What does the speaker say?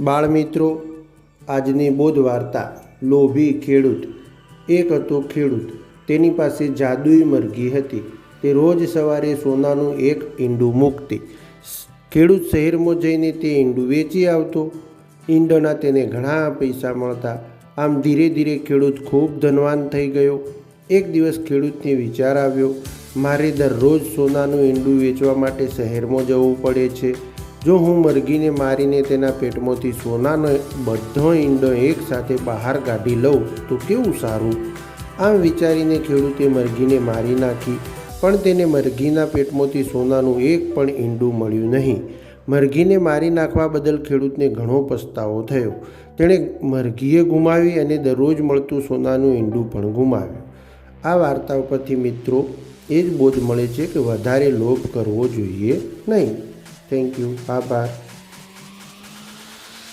બાળમિત્રો, આજની બોધ વાર્તા લોભી ખેડૂત। એક હતો ખેડૂત, તેની પાસે જાદુઈ મરઘી હતી। તે રોજ સવારે સોનાનું એક ઈંડું મૂકતી। ખેડૂત શહેરમાં જઈને તે ઈંડું વેચી આવતો। ઈંડાના તેને ઘણા પૈસા મળતા। આમ ધીરે ધીરે ખેડૂત ખૂબ ધનવાન થઈ ગયો। એક દિવસ ખેડૂતને વિચાર આવ્યો, મારે દરરોજ સોનાનું ઈંડું વેચવા માટે શહેરમાં જવું પડે છે। જો હું મરઘીને મારીને તેના પેટમાંથી સોનાનો બધો ઈંડો એકસાથે બહાર કાઢી લઉં તો કેવું સારું। આમ વિચારીને ખેડૂતે મરઘીને મારી નાખી, પણ તેને મરઘીના પેટમાંથી સોનાનું એક પણ ઈંડું મળ્યું નહીં। મરઘીને મારી નાખવા બદલ ખેડૂતને ઘણો પસ્તાવો થયો। તેણે મરઘીએ ગુમાવી અને દરરોજ મળતું સોનાનું ઈંડું પણ ગુમાવ્યું। આ વાર્તા ઉપરથી મિત્રો એ જ બોધ મળે છે કે વધારે લોભ કરવો જોઈએ નહીં। થેન્ક યુ, આભાર।